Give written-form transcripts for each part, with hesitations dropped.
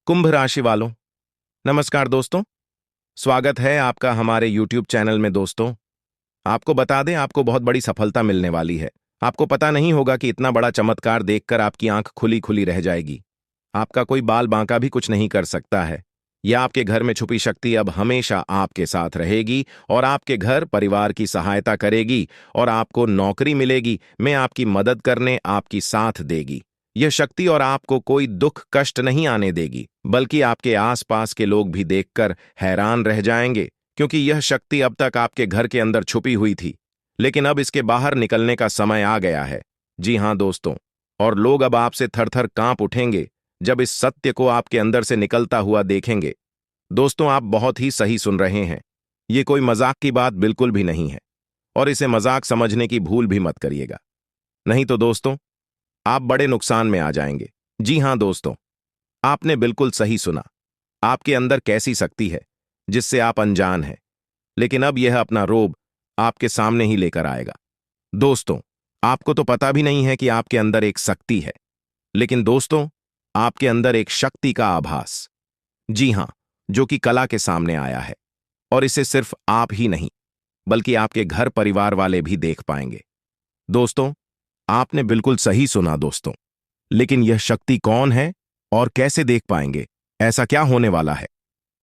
कुंभ राशि वालों, नमस्कार दोस्तों। स्वागत है आपका हमारे YouTube चैनल में। दोस्तों, आपको बता दें, आपको बहुत बड़ी सफलता मिलने वाली है। आपको पता नहीं होगा कि इतना बड़ा चमत्कार देखकर आपकी आंख खुली खुली रह जाएगी। आपका कोई बाल बांका भी कुछ नहीं कर सकता है। यह आपके घर में छुपी शक्ति अब हमेशा आपके साथ रहेगी और आपके घर परिवार की सहायता करेगी और आपको नौकरी मिलेगी, में आपकी मदद करने आपकी साथ देगी। यह शक्ति और आपको कोई दुख कष्ट नहीं आने देगी, बल्कि आपके आसपास के लोग भी देखकर हैरान रह जाएंगे, क्योंकि यह शक्ति अब तक आपके घर के अंदर छुपी हुई थी, लेकिन अब इसके बाहर निकलने का समय आ गया है। जी हां दोस्तों, और लोग अब आपसे थर थर कांप उठेंगे जब इस सत्य को आपके अंदर से निकलता हुआ देखेंगे। दोस्तों, आप बहुत ही सही सुन रहे हैं। ये कोई मजाक की बात बिल्कुल भी नहीं है, और इसे मजाक समझने की भूल भी मत करिएगा, नहीं तो दोस्तों आप बड़े नुकसान में आ जाएंगे। जी हां दोस्तों, आपने बिल्कुल सही सुना। आपके अंदर कैसी शक्ति है जिससे आप अनजान हैं, लेकिन अब यह अपना रोब आपके सामने ही लेकर आएगा। दोस्तों, आपको तो पता भी नहीं है कि आपके अंदर एक शक्ति है, लेकिन दोस्तों आपके अंदर एक शक्ति का आभास, जी हां, जो कि कला के सामने आया है, और इसे सिर्फ आप ही नहीं बल्कि आपके घर परिवार वाले भी देख पाएंगे। दोस्तों, आपने बिल्कुल सही सुना दोस्तों, लेकिन यह शक्ति कौन है और कैसे देख पाएंगे? ऐसा क्या होने वाला है?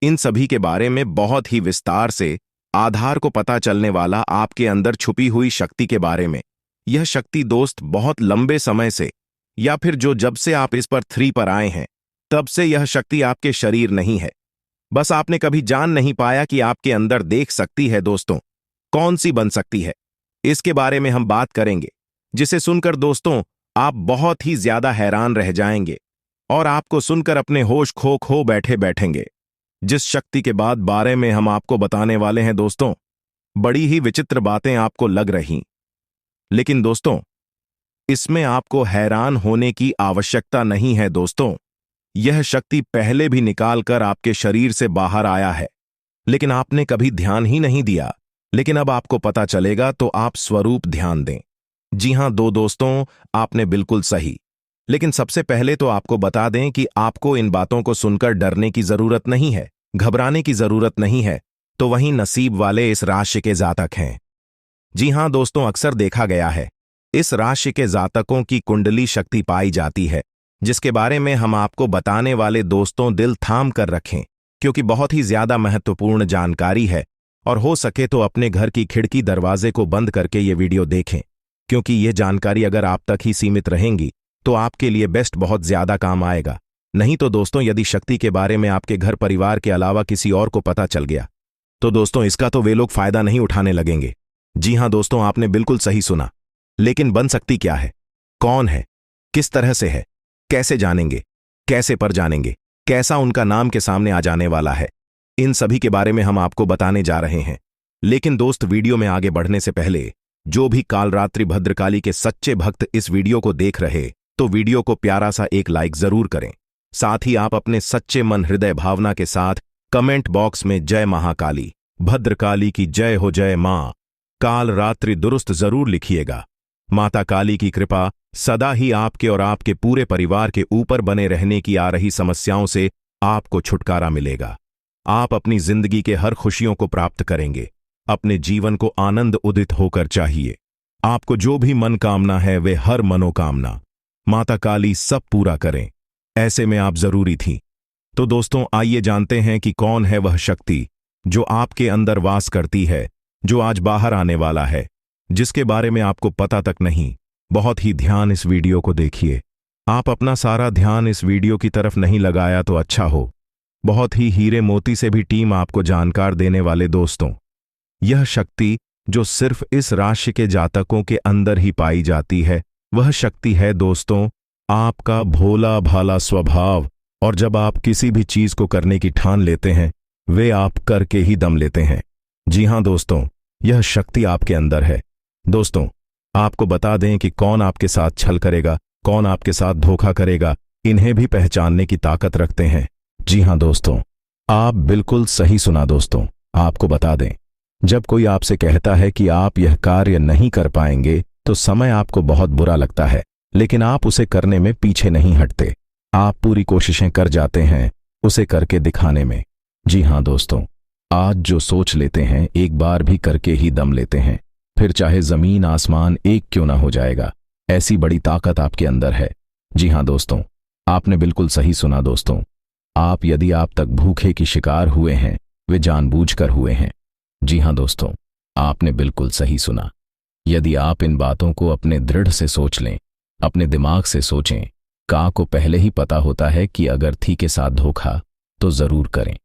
इन सभी के बारे में बहुत ही विस्तार से आधार को पता चलने वाला आपके अंदर छुपी हुई शक्ति के बारे में। यह शक्ति दोस्त बहुत लंबे समय से, या फिर जब से आप इस पर 3 पर आए हैं, तब से यह शक्ति आपके शरीर नहीं है। बस आपने कभी जान नहीं पाया कि आपके अंदर देख सकती है। दोस्तों, कौन सी बन सकती है, इसके बारे में हम बात करेंगे, जिसे सुनकर दोस्तों आप बहुत ही ज्यादा हैरान रह जाएंगे और आपको सुनकर अपने होश खो बैठे बैठेंगे। जिस शक्ति के बारे में हम आपको बताने वाले हैं दोस्तों, बड़ी ही विचित्र बातें आपको लग रही, लेकिन दोस्तों इसमें आपको हैरान होने की आवश्यकता नहीं है। दोस्तों, यह शक्ति पहले भी निकालकर आपके शरीर से बाहर आया है, लेकिन आपने कभी ध्यान ही नहीं दिया। लेकिन अब आपको पता चलेगा, तो आप स्वरूप ध्यान दें। जी हां दोस्तों, आपने बिल्कुल सही। लेकिन सबसे पहले तो आपको बता दें कि आपको इन बातों को सुनकर डरने की जरूरत नहीं है, घबराने की जरूरत नहीं है। तो वहीं नसीब वाले इस राशि के जातक हैं। जी हां दोस्तों, अक्सर देखा गया है, इस राशि के जातकों की कुंडली शक्ति पाई जाती है, जिसके बारे में हम आपको बताने वाले दोस्तों दिल थाम कर रखें, क्योंकि बहुत ही ज्यादा महत्वपूर्ण जानकारी है। और हो सके तो अपने घर की खिड़की दरवाजे को बंद करके ये वीडियो देखें, क्योंकि ये जानकारी अगर आप तक ही सीमित रहेंगी तो आपके लिए बेस्ट बहुत ज्यादा काम आएगा। नहीं तो दोस्तों, यदि शक्ति के बारे में आपके घर परिवार के अलावा किसी और को पता चल गया, तो दोस्तों इसका तो वे लोग फायदा नहीं उठाने लगेंगे। जी हां दोस्तों, आपने बिल्कुल सही सुना। लेकिन बन सकती क्या है, कौन है, किस तरह से है, कैसे जानेंगे, कैसे पर जानेंगे, कैसा उनका नाम के सामने आ जाने वाला है, इन सभी के बारे में हम आपको बताने जा रहे हैं। लेकिन दोस्त, वीडियो में आगे बढ़ने से पहले जो भी कालरात्रि भद्रकाली के सच्चे भक्त इस वीडियो को देख रहे, तो वीडियो को प्यारा सा एक लाइक जरूर करें। साथ ही आप अपने सच्चे मन हृदय भावना के साथ कमेंट बॉक्स में जय महाकाली, भद्रकाली की जय हो, जय मां कालरात्रि दुरुस्त जरूर लिखिएगा। माता काली की कृपा सदा ही आपके और आपके पूरे परिवार के ऊपर बने रहने की आ रही समस्याओं से आपको छुटकारा मिलेगा। आप अपनी जिंदगी के हर खुशियों को प्राप्त करेंगे। अपने जीवन को आनंद उदित होकर चाहिए। आपको जो भी मन कामना है, वे हर मनोकामना माता काली सब पूरा करें, ऐसे में आप जरूरी थी। तो दोस्तों, आइए जानते हैं कि कौन है वह शक्ति जो आपके अंदर वास करती है, जो आज बाहर आने वाला है, जिसके बारे में आपको पता तक नहीं। बहुत ही ध्यान इस वीडियो को देखिए। आप अपना सारा ध्यान इस वीडियो की तरफ नहीं लगाया तो अच्छा हो। बहुत ही हीरे मोती से भी टीम आपको जानकार देने वाले दोस्तों, यह शक्ति जो सिर्फ इस राशि के जातकों के अंदर ही पाई जाती है, वह शक्ति है दोस्तों आपका भोला भाला स्वभाव। और जब आप किसी भी चीज को करने की ठान लेते हैं, वे आप करके ही दम लेते हैं। जी हां दोस्तों, यह शक्ति आपके अंदर है। दोस्तों, आपको बता दें कि कौन आपके साथ छल करेगा, कौन आपके साथ धोखा करेगा, इन्हें भी पहचानने की ताकत रखते हैं। जी हां दोस्तों, आप बिल्कुल सही सुना। दोस्तों, आपको बता दें, जब कोई आपसे कहता है कि आप यह कार्य नहीं कर पाएंगे, तो समय आपको बहुत बुरा लगता है, लेकिन आप उसे करने में पीछे नहीं हटते। आप पूरी कोशिशें कर जाते हैं, उसे करके दिखाने में। जी हाँ दोस्तों, आज जो सोच लेते हैं एक बार भी करके ही दम लेते हैं, फिर चाहे जमीन आसमान एक क्यों ना हो जाएगा। ऐसी बड़ी ताकत आपके अंदर है। जी हाँ दोस्तों, आपने बिल्कुल सही सुना दोस्तों। यदि आप तक भूखे की शिकार हुए हैं, वे जानबूझकर हुए हैं। जी हाँ दोस्तों, आपने बिल्कुल सही सुना। यदि आप इन बातों को अपने दृढ़ से सोच लें, अपने दिमाग से सोचें, को पहले ही पता होता है कि अगर थी के साथ धोखा तो जरूर करें,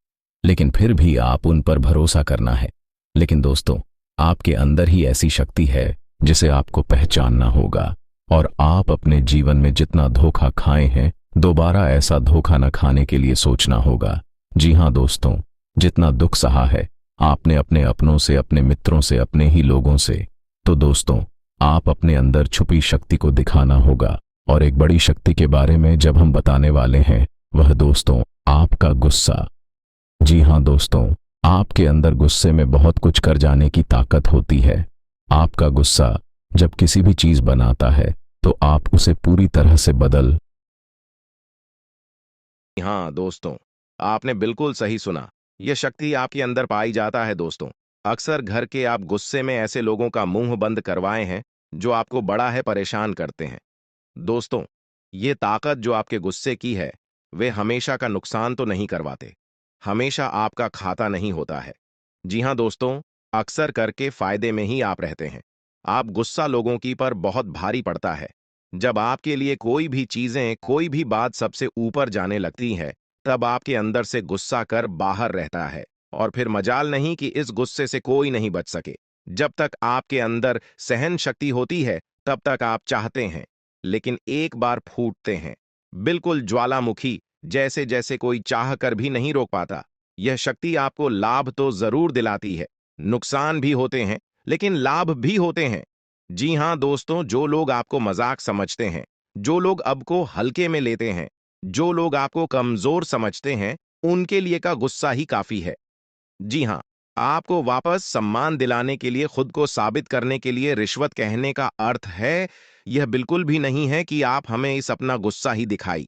लेकिन फिर भी आप उन पर भरोसा करना है। लेकिन दोस्तों, आपके अंदर ही ऐसी शक्ति है जिसे आपको पहचानना होगा, और आप अपने जीवन में जितना धोखा खाए हैं, दोबारा ऐसा धोखा न खाने के लिए सोचना होगा। जी हाँ दोस्तों, जितना दुख सहा है आपने अपने अपनों से, अपने मित्रों से, अपने ही लोगों से, तो दोस्तों आप अपने अंदर छुपी शक्ति को दिखाना होगा। और एक बड़ी शक्ति के बारे में जब हम बताने वाले हैं, वह दोस्तों आपका गुस्सा। जी हाँ दोस्तों, आपके अंदर गुस्से में बहुत कुछ कर जाने की ताकत होती है। आपका गुस्सा जब किसी भी चीज बनाता है तो आप उसे पूरी तरह से बदल। हाँ दोस्तों, आपने बिल्कुल सही सुना। यह शक्ति आपके अंदर पाई जाता है दोस्तों। अक्सर घर के आप गुस्से में ऐसे लोगों का मुंह बंद करवाए हैं जो आपको बड़ा है परेशान करते हैं। दोस्तों, ये ताकत जो आपके गुस्से की है, वे हमेशा का नुकसान तो नहीं करवाते, हमेशा आपका खाता नहीं होता है। जी हाँ दोस्तों, अक्सर करके फायदे में ही आप रहते हैं। आप गुस्सा लोगों की पर बहुत भारी पड़ता है। जब आपके लिए कोई भी चीजें, कोई भी बात सबसे ऊपर जाने लगती है, तब आपके अंदर से गुस्सा कर बाहर रहता है, और फिर मजाल नहीं कि इस गुस्से से कोई नहीं बच सके। जब तक आपके अंदर सहन शक्ति होती है, तब तक आप चाहते हैं, लेकिन एक बार फूटते हैं, बिल्कुल ज्वालामुखी जैसे, जैसे कोई चाह कर भी नहीं रोक पाता। यह शक्ति आपको लाभ तो जरूर दिलाती है, नुकसान भी होते हैं, लेकिन लाभ भी होते हैं। जी हां दोस्तों, जो लोग आपको मजाक समझते हैं, जो लोग अब को हल्के में लेते हैं, जो लोग आपको कमजोर समझते हैं, उनके लिए का गुस्सा ही काफी है। जी हाँ, आपको वापस सम्मान दिलाने के लिए, खुद को साबित करने के लिए रिश्वत कहने का अर्थ है, यह बिल्कुल भी नहीं है कि आप हमें इस अपना गुस्सा ही दिखाई।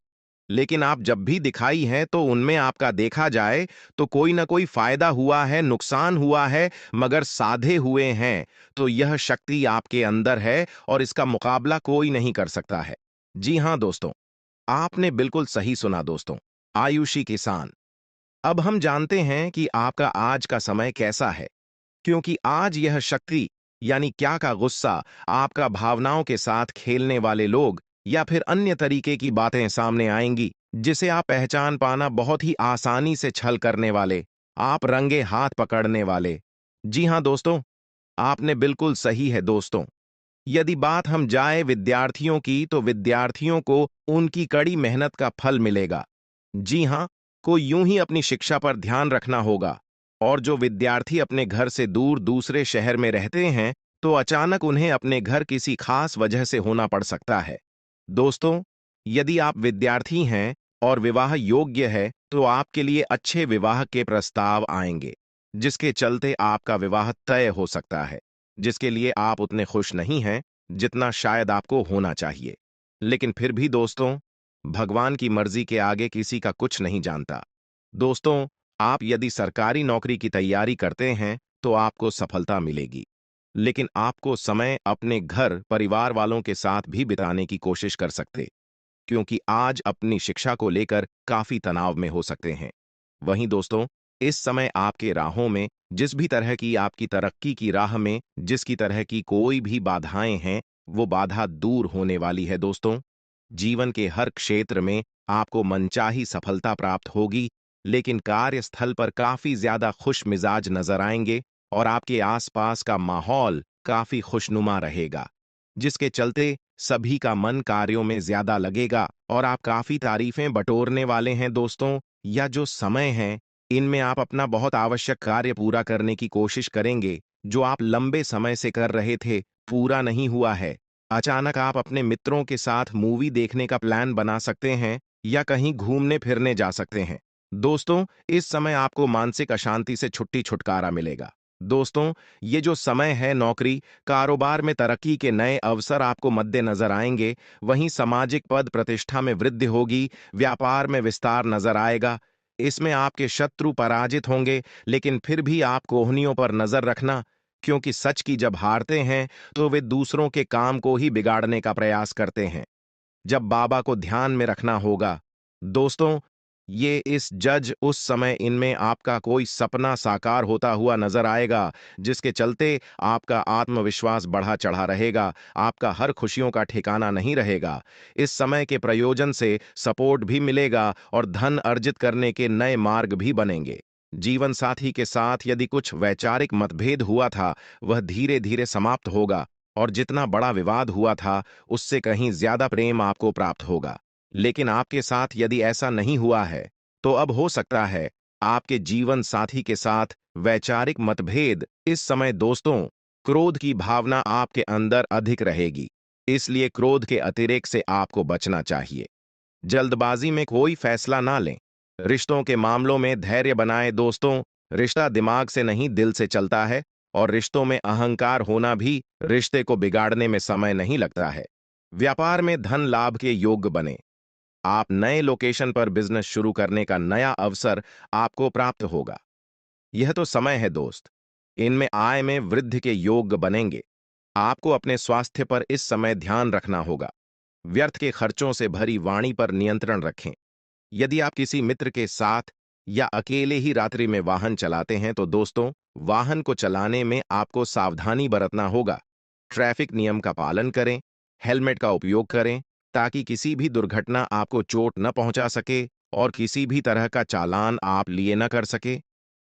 लेकिन आप जब भी दिखाई है तो उनमें आपका देखा जाए तो कोई ना कोई फायदा हुआ है, नुकसान हुआ है, मगर साधे हुए हैं। तो यह शक्ति आपके अंदर है और इसका मुकाबला कोई नहीं कर सकता है। जी हाँ दोस्तों, आपने बिल्कुल सही सुना दोस्तों। आयुषी किसान, अब हम जानते हैं कि आपका आज का समय कैसा है, क्योंकि आज यह शक्ति यानी क्या का गुस्सा, आपका भावनाओं के साथ खेलने वाले लोग या फिर अन्य तरीके की बातें सामने आएंगी, जिसे आप पहचान पाना बहुत ही आसानी से छल करने वाले, आप रंगे हाथ पकड़ने वाले। जी हाँ दोस्तों, आपने बिल्कुल सही है दोस्तों। यदि बात हम जाए विद्यार्थियों की, तो विद्यार्थियों को उनकी कड़ी मेहनत का फल मिलेगा। जी हाँ, को यूं ही अपनी शिक्षा पर ध्यान रखना होगा। और जो विद्यार्थी अपने घर से दूर दूसरे शहर में रहते हैं, तो अचानक उन्हें अपने घर किसी खास वजह से होना पड़ सकता है। दोस्तों, यदि आप विद्यार्थी हैं और विवाह योग्य है, तो आपके लिए अच्छे विवाह के प्रस्ताव आएंगे, जिसके चलते आपका विवाह तय हो सकता है, जिसके लिए आप उतने खुश नहीं हैं जितना शायद आपको होना चाहिए। लेकिन फिर भी दोस्तों, भगवान की मर्जी के आगे किसी का कुछ नहीं जानता। दोस्तों, आप यदि सरकारी नौकरी की तैयारी करते हैं तो आपको सफलता मिलेगी, लेकिन आपको समय अपने घर परिवार वालों के साथ भी बिताने की कोशिश कर सकते, क्योंकि आज अपनी शिक्षा को लेकर काफी तनाव में हो सकते हैं। वहीं दोस्तों, इस समय आपके राहों में, जिस भी तरह की आपकी तरक्की की राह में जिसकी तरह की कोई भी बाधाएं हैं, वो बाधा दूर होने वाली है दोस्तों। जीवन के हर क्षेत्र में आपको मनचाही सफलता प्राप्त होगी, लेकिन कार्यस्थल पर काफी ज्यादा खुश मिजाज नजर आएंगे और आपके आसपास का माहौल काफी खुशनुमा रहेगा, जिसके चलते सभी का मन कार्यों में ज्यादा लगेगा और आप काफी तारीफें बटोरने वाले हैं दोस्तों। या जो समय है, इनमें आप अपना बहुत आवश्यक कार्य पूरा करने की कोशिश करेंगे, जो आप लंबे समय से कर रहे थे, पूरा नहीं हुआ है। अचानक आप अपने मित्रों के साथ मूवी देखने का प्लान बना सकते हैं या कहीं घूमने फिरने जा सकते हैं। दोस्तों, इस समय आपको मानसिक अशांति से छुटकारा मिलेगा। दोस्तों, ये जो समय है, नौकरी कारोबार में तरक्की के नए अवसर आपको मद्देनजर आएंगे, वहीं सामाजिक पद प्रतिष्ठा में वृद्धि होगी, व्यापार में विस्तार नजर आएगा। इसमें आपके शत्रु पराजित होंगे, लेकिन फिर भी आप कोहनियों पर नजर रखना, क्योंकि सच की जब हारते हैं तो वे दूसरों के काम को ही बिगाड़ने का प्रयास करते हैं। जब बाबा को ध्यान में रखना होगा दोस्तों, ये इस जज उस समय इनमें आपका कोई सपना साकार होता हुआ नजर आएगा, जिसके चलते आपका आत्मविश्वास बढ़ा चढ़ा रहेगा, आपका हर खुशियों का ठिकाना नहीं रहेगा। इस समय के प्रयोजन से सपोर्ट भी मिलेगा और धन अर्जित करने के नए मार्ग भी बनेंगे। जीवन साथी के साथ यदि कुछ वैचारिक मतभेद हुआ था, वह धीरे धीरे समाप्त होगा, और जितना बड़ा विवाद हुआ था उससे कहीं ज्यादा प्रेम आपको प्राप्त होगा। लेकिन आपके साथ यदि ऐसा नहीं हुआ है, तो अब हो सकता है आपके जीवन साथी के साथ वैचारिक मतभेद। इस समय दोस्तों, क्रोध की भावना आपके अंदर अधिक रहेगी, इसलिए क्रोध के अतिरेक से आपको बचना चाहिए। जल्दबाजी में कोई फैसला ना लें। रिश्तों के मामलों में धैर्य बनाएं दोस्तों। रिश्ता दिमाग से नहीं, दिल से चलता है, और रिश्तों में अहंकार होना भी रिश्ते को बिगाड़ने में समय नहीं लगता है। व्यापार में धन लाभ के योग्य बने। आप नए लोकेशन पर बिजनेस शुरू करने का नया अवसर आपको प्राप्त होगा। यह तो समय है दोस्त, इनमें आय में वृद्धि के योग्य बनेंगे। आपको अपने स्वास्थ्य पर इस समय ध्यान रखना होगा। व्यर्थ के खर्चों से भरी वाणी पर नियंत्रण रखें। यदि आप किसी मित्र के साथ या अकेले ही रात्रि में वाहन चलाते हैं तो दोस्तों, वाहन को चलाने में आपको सावधानी बरतना होगा। ट्रैफिक नियम का पालन करें, हेलमेट का उपयोग करें, ताकि किसी भी दुर्घटना आपको चोट न पहुंचा सके और किसी भी तरह का चालान आप लिए न कर सके।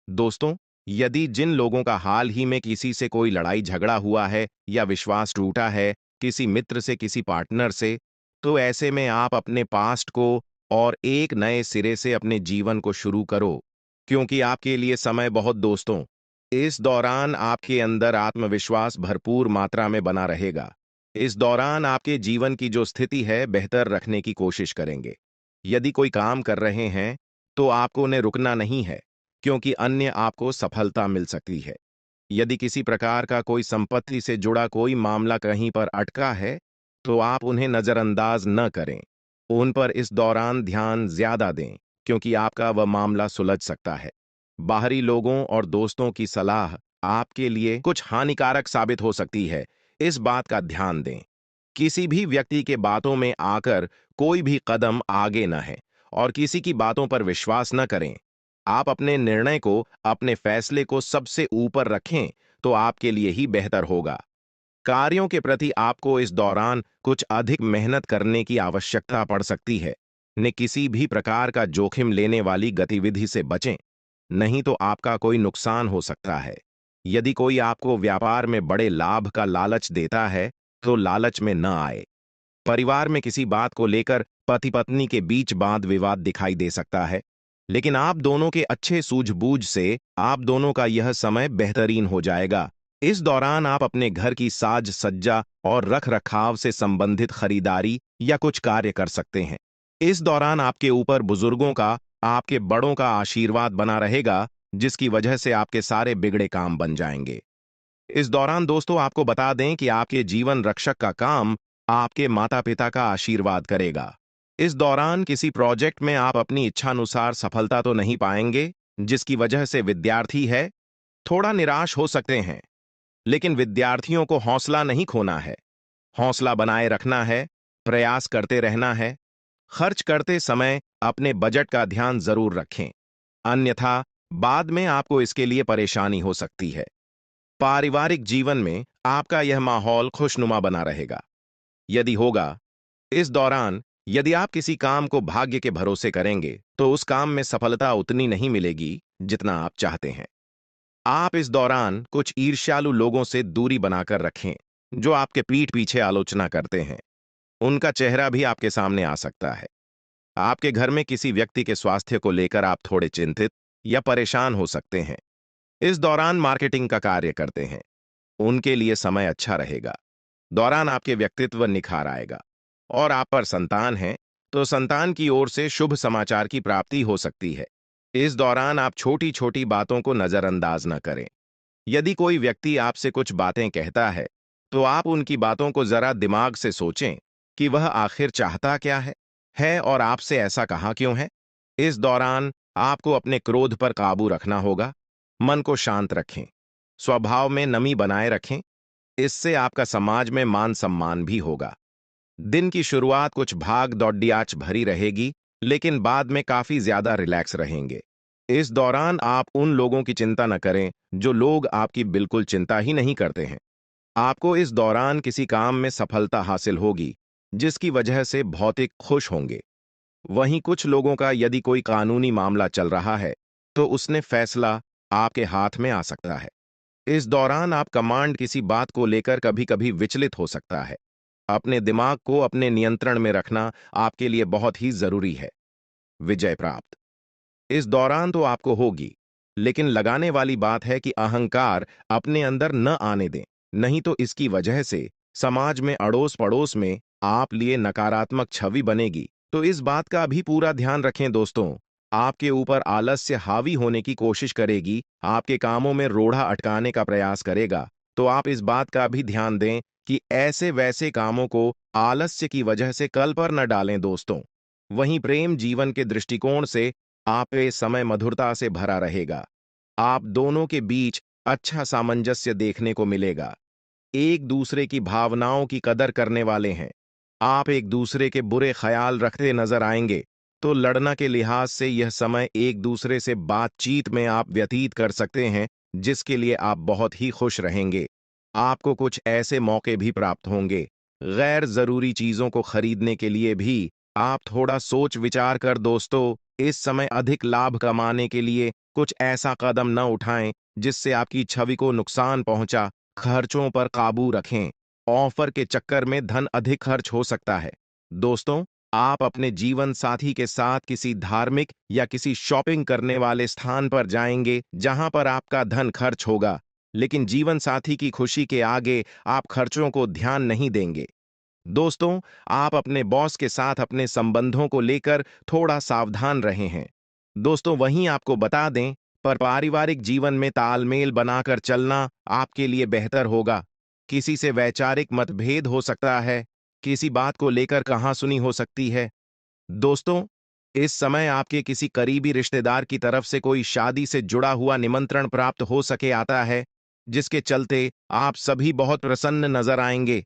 दोस्तों, यदि जिन लोगों का हाल ही में किसी से कोई लड़ाई झगड़ा हुआ है या विश्वास टूटा है, किसी मित्र से, किसी पार्टनर से, तो ऐसे में आप अपने पास्ट को और एक नए सिरे से अपने जीवन को शुरू करो, क्योंकि आपके लिए समय बहुत दोस्तों। इस दौरान आपके अंदर आत्मविश्वास भरपूर मात्रा में बना रहेगा। इस दौरान आपके जीवन की जो स्थिति है बेहतर रखने की कोशिश करेंगे। यदि कोई काम कर रहे हैं तो आपको उन्हें रुकना नहीं है, क्योंकि अन्य आपको सफलता मिल सकती है। यदि किसी प्रकार का कोई संपत्ति से जुड़ा कोई मामला कहीं पर अटका है, तो आप उन्हें नजरअंदाज न करें। उन पर इस दौरान ध्यान ज्यादा दें, क्योंकि आपका वह मामला सुलझ सकता है। बाहरी लोगों और दोस्तों की सलाह आपके लिए कुछ हानिकारक साबित हो सकती है, इस बात का ध्यान दें। किसी भी व्यक्ति के बातों में आकर कोई भी कदम आगे न है, और किसी की बातों पर विश्वास न करें। आप अपने निर्णय को, अपने फैसले को सबसे ऊपर रखें, तो आपके लिए ही बेहतर होगा। कार्यों के प्रति आपको इस दौरान कुछ अधिक मेहनत करने की आवश्यकता पड़ सकती है। ने किसी भी प्रकार का जोखिम लेने वाली गतिविधि से बचें, नहीं तो आपका कोई नुकसान हो सकता है। यदि कोई आपको व्यापार में बड़े लाभ का लालच देता है, तो लालच में न आए। परिवार में किसी बात को लेकर पति पत्नी के बीच वाद विवाद दिखाई दे सकता है, लेकिन आप दोनों के अच्छे सूझबूझ से आप दोनों का यह समय बेहतरीन हो जाएगा। इस दौरान आप अपने घर की साज सज्जा और रख रखाव से संबंधित खरीदारी या कुछ कार्य कर सकते हैं। इस दौरान आपके ऊपर बुजुर्गों का, आपके बड़ों का आशीर्वाद बना रहेगा, जिसकी वजह से आपके सारे बिगड़े काम बन जाएंगे। इस दौरान दोस्तों, आपको बता दें कि आपके जीवन रक्षक का काम आपके माता पिता का आशीर्वाद करेगा। इस दौरान किसी प्रोजेक्ट में आप अपनी इच्छानुसार सफलता तो नहीं पाएंगे, जिसकी वजह से विद्यार्थी है थोड़ा निराश हो सकते हैं। लेकिन विद्यार्थियों को हौसला नहीं खोना है, हौसला बनाए रखना है, प्रयास करते रहना है। खर्च करते समय अपने बजट का ध्यान जरूर रखें, अन्यथा बाद में आपको इसके लिए परेशानी हो सकती है। पारिवारिक जीवन में आपका यह माहौल खुशनुमा बना रहेगा। यदि होगा, इस दौरान यदि आप किसी काम को भाग्य के भरोसे करेंगे, तो उस काम में सफलता उतनी नहीं मिलेगी जितना आप चाहते हैं। आप इस दौरान कुछ ईर्ष्यालु लोगों से दूरी बनाकर रखें, जो आपके पीठ पीछे आलोचना करते हैं। उनका चेहरा भी आपके सामने आ सकता है। आपके घर में किसी व्यक्ति के स्वास्थ्य को लेकर आप थोड़े चिंतित या परेशान हो सकते हैं। इस दौरान मार्केटिंग का कार्य करते हैं, उनके लिए समय अच्छा रहेगा। दौरान आपके व्यक्तित्व निखार आएगा। और आप पर संतान है, तो संतान की ओर से शुभ समाचार की प्राप्ति हो सकती है। इस दौरान आप छोटी छोटी बातों को नजरअंदाज न करें। यदि कोई व्यक्ति आपसे कुछ बातें कहता है, तो आप उनकी बातों को जरा दिमाग से सोचें कि वह आखिर चाहता क्या है और आपसे ऐसा कहा क्यों है। इस दौरान आपको अपने क्रोध पर काबू रखना होगा। मन को शांत रखें, स्वभाव में नमी बनाए रखें। इससे आपका समाज में मान सम्मान भी होगा। दिन की शुरुआत कुछ भाग दौड़ियाच भरी रहेगी, लेकिन बाद में काफी ज्यादा रिलैक्स रहेंगे। इस दौरान आप उन लोगों की चिंता न करें जो लोग आपकी बिल्कुल चिंता ही नहीं करते हैं। आपको इस दौरान किसी काम में सफलता हासिल होगी, जिसकी वजह से भौतिक खुश होंगे। वहीं कुछ लोगों का यदि कोई कानूनी मामला चल रहा है, तो उसने फैसला आपके हाथ में आ सकता है। इस दौरान आप कमांड किसी बात को लेकर कभी कभी विचलित हो सकता है। अपने दिमाग को अपने नियंत्रण में रखना आपके लिए बहुत ही जरूरी है। विजय प्राप्त इस दौरान तो आपको होगी, लेकिन लगाने वाली बात है कि अहंकार अपने अंदर न आने दें, नहीं तो इसकी वजह से समाज में अड़ोस पड़ोस में आप लिए नकारात्मक छवि बनेगी। तो इस बात का भी पूरा ध्यान रखें दोस्तों। आपके ऊपर आलस्य हावी होने की कोशिश करेगी, आपके कामों में रोड़ा अटकाने का प्रयास करेगा। तो आप इस बात का भी ध्यान दें कि ऐसे वैसे कामों को आलस्य की वजह से कल पर न डालें दोस्तों। वहीं प्रेम जीवन के दृष्टिकोण से आप ये समय मधुरता से भरा रहेगा। आप दोनों के बीच अच्छा सामंजस्य देखने को मिलेगा। एक दूसरे की भावनाओं की कदर करने वाले हैं। आप एक दूसरे के बुरे ख्याल रखते नजर आएंगे। तो लड़ना के लिहाज से यह समय एक दूसरे से बातचीत में आप व्यतीत कर सकते हैं, जिसके लिए आप बहुत ही खुश रहेंगे। आपको कुछ ऐसे मौके भी प्राप्त होंगे। गैर जरूरी चीजों को खरीदने के लिए भी आप थोड़ा सोच विचार कर दोस्तों, इस समय अधिक लाभ कमाने के लिए कुछ ऐसा कदम न उठाएं जिससे आपकी छवि को नुकसान पहुंचा। खर्चों पर काबू रखें। ऑफर के चक्कर में धन अधिक खर्च हो सकता है। दोस्तों, आप अपने जीवन साथी के साथ किसी धार्मिक या किसी शॉपिंग करने वाले स्थान पर जाएंगे जहां पर आपका धन खर्च होगा, लेकिन जीवन साथी की खुशी के आगे आप खर्चों को ध्यान नहीं देंगे। दोस्तों, आप अपने बॉस के साथ अपने संबंधों को लेकर थोड़ा सावधान रहे हैं। दोस्तों, वहीं आपको बता दें, पर पारिवारिक जीवन में तालमेल बनाकर चलना आपके लिए बेहतर होगा। किसी से वैचारिक मतभेद हो सकता है, किसी बात को लेकर कहासुनी हो सकती है। दोस्तों, इस समय आपके किसी करीबी रिश्तेदार की तरफ से कोई शादी से जुड़ा हुआ निमंत्रण प्राप्त हो सके आता है, जिसके चलते आप सभी बहुत प्रसन्न नजर आएंगे।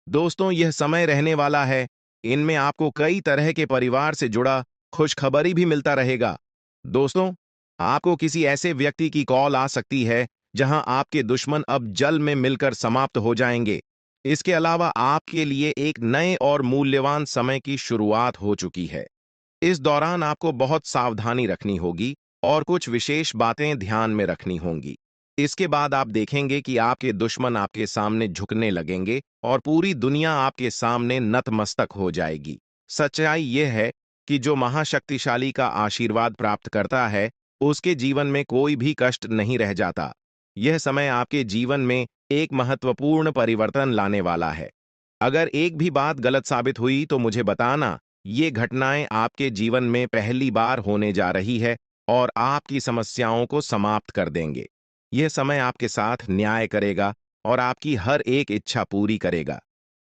दोस्तों, यह समय रहने वाला है। इनमें आपको कई तरह के परिवार से जुड़ा खुशखबरी भी मिलता रहेगा। दोस्तों, आपको किसी ऐसे व्यक्ति की कॉल आ सकती है जहां आपके दुश्मन अब जल में मिलकर समाप्त हो जाएंगे। इसके अलावा आपके लिए एक नए और मूल्यवान समय की शुरुआत हो चुकी है। इस दौरान आपको बहुत सावधानी रखनी होगी और कुछ विशेष बातें ध्यान में रखनी होंगी। इसके बाद आप देखेंगे कि आपके दुश्मन आपके सामने झुकने लगेंगे और पूरी दुनिया आपके सामने नतमस्तक हो जाएगी। सच्चाई यह है कि जो महाशक्तिशाली का आशीर्वाद प्राप्त करता है, उसके जीवन में कोई भी कष्ट नहीं रह जाता। यह समय आपके जीवन में एक महत्वपूर्ण परिवर्तन लाने वाला है। अगर एक भी बात गलत साबित हुई तो मुझे बताना। ये घटनाएं आपके जीवन में पहली बार होने जा रही है और आपकी समस्याओं को समाप्त कर देंगे। यह समय आपके साथ न्याय करेगा और आपकी हर एक इच्छा पूरी करेगा।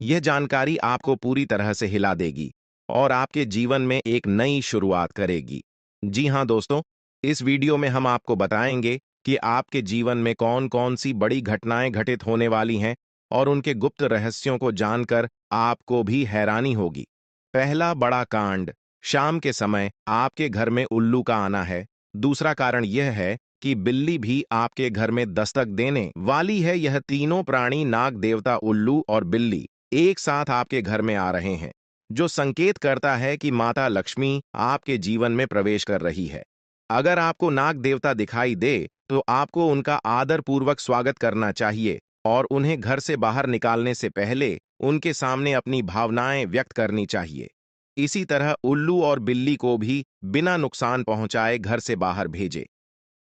यह जानकारी आपको पूरी तरह से हिला देगी और आपके जीवन में एक नई शुरुआत करेगी। जी हाँ दोस्तों, इस वीडियो में हम आपको बताएंगे कि आपके जीवन में कौन कौन सी बड़ी घटनाएं घटित होने वाली हैं और उनके गुप्त रहस्यों को जानकर आपको भी हैरानी होगी। पहला बड़ा कांड, शाम के समय आपके घर में उल्लू का आना है। दूसरा कारण यह है कि बिल्ली भी आपके घर में दस्तक देने वाली है। यह तीनों प्राणी, नाग देवता, उल्लू और बिल्ली, एक साथ आपके घर में आ रहे हैं, जो संकेत करता है कि माता लक्ष्मी आपके जीवन में प्रवेश कर रही है। अगर आपको नाग देवता दिखाई दे तो आपको उनका आदर पूर्वक स्वागत करना चाहिए और उन्हें घर से बाहर निकालने से पहले उनके सामने अपनी भावनाएं व्यक्त करनी चाहिए। इसी तरह उल्लू और बिल्ली को भी बिना नुकसान पहुंचाए घर से बाहर भेजे।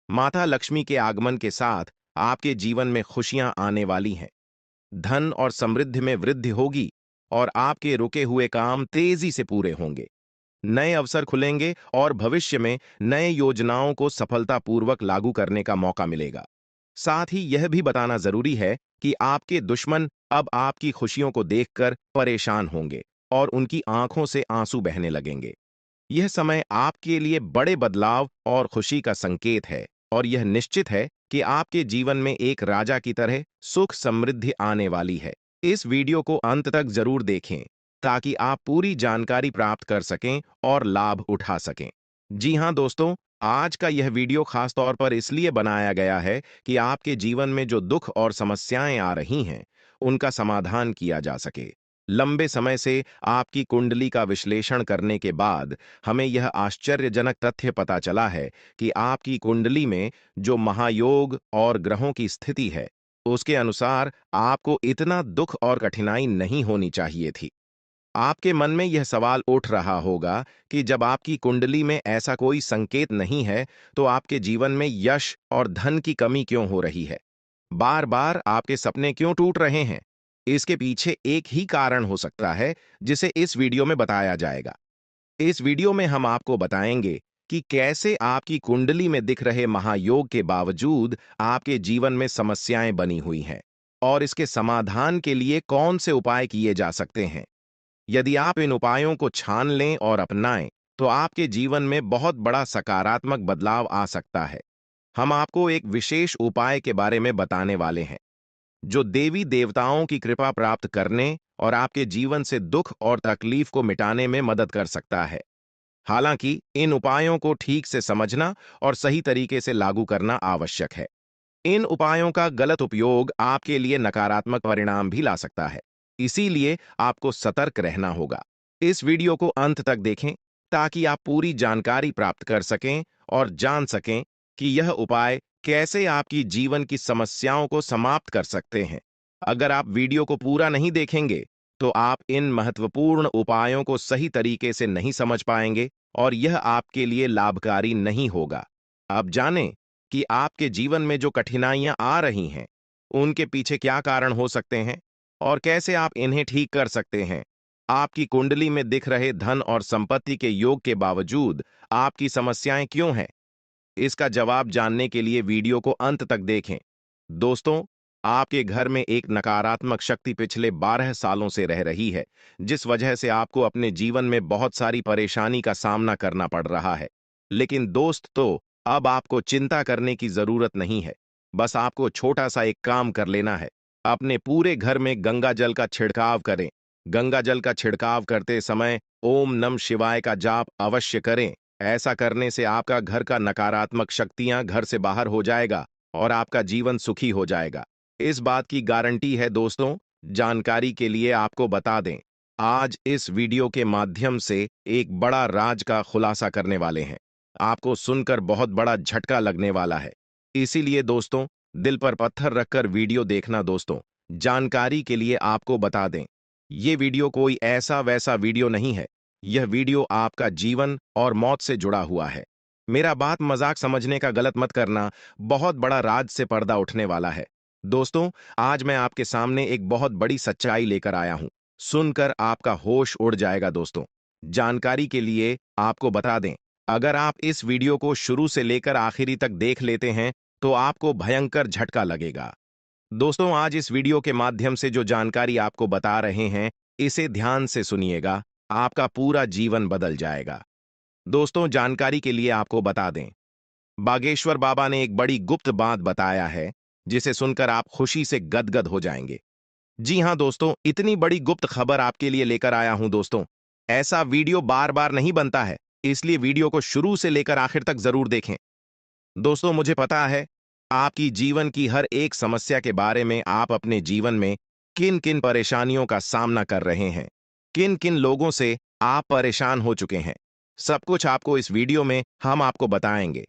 माता लक्ष्मी के आगमन के साथ आपके जीवन में खुशियां आने वाली हैं। धन और समृद्धि में वृद्धि होगी और आपके रुके हुए काम तेजी से पूरे होंगे। नए अवसर खुलेंगे और भविष्य में नए योजनाओं को सफलतापूर्वक लागू करने का मौका मिलेगा। साथ ही यह भी बताना जरूरी है कि आपके दुश्मन अब आपकी खुशियों को देखकर परेशान होंगे और उनकी आंखों से आंसू बहने लगेंगे। यह समय आपके लिए बड़े बदलाव और खुशी का संकेत है और यह निश्चित है कि आपके जीवन में एक राजा की तरह सुख समृद्धि आने वाली है। इस वीडियो को अंत तक जरूर देखें ताकि आप पूरी जानकारी प्राप्त कर सकें और लाभ उठा सकें। जी हाँ दोस्तों, आज का यह वीडियो खास तौर पर इसलिए बनाया गया है कि आपके जीवन में जो दुख और समस्याएं आ रही हैं, उनका समाधान किया जा सके। लंबे समय से आपकी कुंडली का विश्लेषण करने के बाद हमें यह आश्चर्यजनक तथ्य पता चला है कि आपकी कुंडली में जो महायोग और ग्रहों की स्थिति है, उसके अनुसार आपको इतना दुख और कठिनाई नहीं होनी चाहिए थी। आपके मन में यह सवाल उठ रहा होगा कि जब आपकी कुंडली में ऐसा कोई संकेत नहीं है, तो आपके जीवन में यश और धन की कमी क्यों हो रही है? बार बार आपके सपने क्यों टूट रहे हैं? इसके पीछे एक ही कारण हो सकता है, जिसे इस वीडियो में बताया जाएगा। इस वीडियो में हम आपको बताएंगे कि कैसे आपकी कुंडली में दिख रहे महायोग के बावजूद आपके जीवन में समस्याएं बनी हुई हैं और इसके समाधान के लिए कौन से उपाय किए जा सकते हैं। यदि आप इन उपायों को छान लें और अपनाएं, तो आपके जीवन में बहुत बड़ा सकारात्मक बदलाव आ सकता है। हम आपको एक विशेष उपाय के बारे में बताने वाले हैं, जो देवी देवताओं की कृपा प्राप्त करने और आपके जीवन से दुख और तकलीफ को मिटाने में मदद कर सकता है। हालांकि इन उपायों को ठीक से समझना और सही तरीके से लागू करना आवश्यक है। इन उपायों का गलत उपयोग आपके लिए नकारात्मक परिणाम भी ला सकता है। इसीलिए आपको सतर्क रहना होगा। इस वीडियो को अंत तक देखें ताकि आप पूरी जानकारी प्राप्त कर सकें और जान सकें कि यह उपाय कैसे आपकी जीवन की समस्याओं को समाप्त कर सकते हैं। अगर आप वीडियो को पूरा नहीं देखेंगे, तो आप इन महत्वपूर्ण उपायों को सही तरीके से नहीं समझ पाएंगे और यह आपके लिए लाभकारी नहीं होगा। अब जानें कि आपके जीवन में जो कठिनाइयां आ रही हैं, उनके पीछे क्या कारण हो सकते हैं और कैसे आप इन्हें ठीक कर सकते हैं। आपकी कुंडली में दिख रहे धन और संपत्ति के योग के बावजूद आपकी समस्याएं क्यों हैं? इसका जवाब जानने के लिए वीडियो को अंत तक देखें। दोस्तों, आपके घर में एक नकारात्मक शक्ति पिछले 12 सालों से रह रही है, जिस वजह से आपको अपने जीवन में बहुत सारी परेशानी का सामना करना पड़ रहा है। लेकिन दोस्त, अब आपको चिंता करने की जरूरत नहीं है। बस आपको छोटा सा एक काम कर लेना है। अपने पूरे घर में गंगा जल का छिड़काव करें। गंगा जल का छिड़काव करते समय ओम नम शिवाय का जाप अवश्य करें। ऐसा करने से आपका घर का नकारात्मक शक्तियां घर से बाहर हो जाएगा और आपका जीवन सुखी हो जाएगा। इस बात की गारंटी है दोस्तों। जानकारी के लिए आपको बता दें, आज इस वीडियो के माध्यम से एक बड़ा राज का खुलासा करने वाले हैं। आपको सुनकर बहुत बड़ा झटका लगने वाला है। इसीलिए दोस्तों, दिल पर पत्थर रखकर वीडियो देखना दोस्तों। जानकारी के लिए आपको बता दें, ये वीडियो कोई ऐसा वैसा वीडियो नहीं है। यह वीडियो आपका जीवन और मौत से जुड़ा हुआ है। मेरा बात मजाक समझने का गलत मत करना। बहुत बड़ा राज से पर्दा उठने वाला है। दोस्तों, आज मैं आपके सामने एक बहुत बड़ी सच्चाई लेकर आया हूं। सुनकर आपका होश उड़ जाएगा दोस्तों। जानकारी के लिए आपको बता दें, अगर आप इस वीडियो को शुरू से लेकर आखिरी तक देख लेते हैं, तो आपको भयंकर झटका लगेगा। दोस्तों, आज इस वीडियो के माध्यम से जो जानकारी आपको बता रहे हैं, इसे ध्यान से सुनिएगा। आपका पूरा जीवन बदल जाएगा। दोस्तों, जानकारी के लिए आपको बता दें, बागेश्वर बाबा ने एक बड़ी गुप्त बात बताया है, जिसे सुनकर आप खुशी से गदगद हो जाएंगे। जी हां दोस्तों, इतनी बड़ी गुप्त खबर आपके लिए लेकर आया हूं दोस्तों। ऐसा वीडियो बार बार नहीं बनता है, इसलिए वीडियो को शुरू से लेकर आखिर तक जरूर देखें। दोस्तों, मुझे पता है आपकी जीवन की हर एक समस्या के बारे में। आप अपने जीवन में किन किन परेशानियों का सामना कर रहे हैं, किन किन लोगों से आप परेशान हो चुके हैं, सब कुछ आपको इस वीडियो में हम आपको बताएंगे।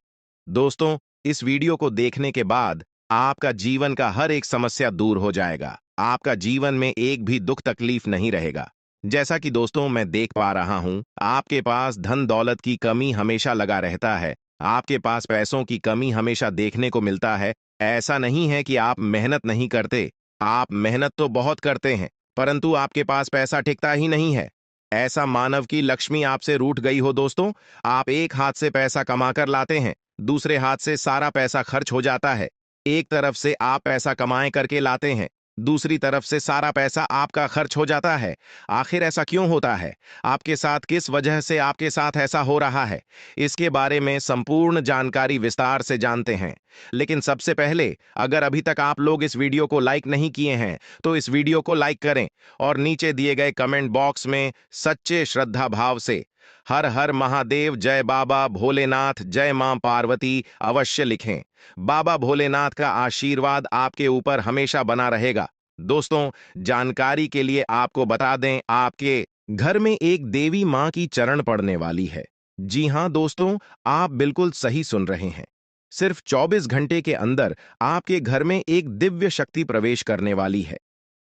दोस्तों, इस वीडियो को देखने के बाद आपका जीवन का हर एक समस्या दूर हो जाएगा। आपका जीवन में एक भी दुख तकलीफ नहीं रहेगा। जैसा कि दोस्तों मैं देख पा रहा हूं, आपके पास धन दौलत की कमी हमेशा लगा रहता है। आपके पास पैसों की कमी हमेशा देखने को मिलता है। ऐसा नहीं है कि आप मेहनत नहीं करते, आप मेहनत तो बहुत करते हैं, परंतु आपके पास पैसा टिकता ही नहीं है। ऐसा मानव की लक्ष्मी आपसे रूठ गई हो दोस्तों। आप एक हाथ से पैसा कमाकर लाते हैं, दूसरे हाथ से सारा पैसा खर्च हो जाता है। एक तरफ से आप पैसा कमाए करके लाते हैं, दूसरी तरफ से सारा पैसा आपका खर्च हो जाता है। आखिर ऐसा क्यों होता है? आपके साथ किस वजह से आपके साथ ऐसा हो रहा है? इसके बारे में संपूर्ण जानकारी विस्तार से जानते हैं। लेकिन सबसे पहले, अगर अभी तक आप लोग इस वीडियो को लाइक नहीं किए हैं तो इस वीडियो को लाइक करें और नीचे दिए गए कमेंट बॉक्स में सच्चे श्रद्धा भाव से हर हर महादेव, जय बाबा भोलेनाथ, जय मां पार्वती अवश्य लिखें। बाबा भोलेनाथ का आशीर्वाद आपके ऊपर हमेशा बना रहेगा। दोस्तों, जानकारी के लिए आपको बता दें, आपके घर में एक देवी मां की चरण पड़ने वाली है। जी हां दोस्तों, आप बिल्कुल सही सुन रहे हैं। सिर्फ 24 घंटे के अंदर आपके घर में एक दिव्य शक्ति प्रवेश करने वाली है।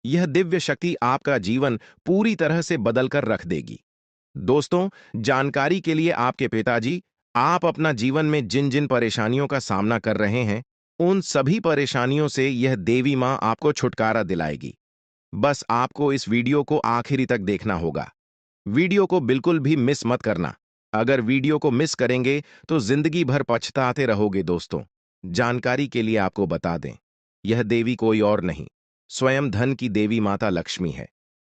यह दिव्य शक्ति आपका जीवन पूरी तरह से बदल कर रख देगी। दोस्तों, जानकारी के लिए आपके पिताजी, आप अपना जीवन में जिन जिन परेशानियों का सामना कर रहे हैं, उन सभी परेशानियों से यह देवी मां आपको छुटकारा दिलाएगी। बस आपको इस वीडियो को आखिरी तक देखना होगा। वीडियो को बिल्कुल भी मिस मत करना। अगर वीडियो को मिस करेंगे तो जिंदगी भर पछताते रहोगे। दोस्तों, जानकारी के लिए आपको बता दें, यह देवी कोई और नहीं, स्वयं धन की देवी माता लक्ष्मी है।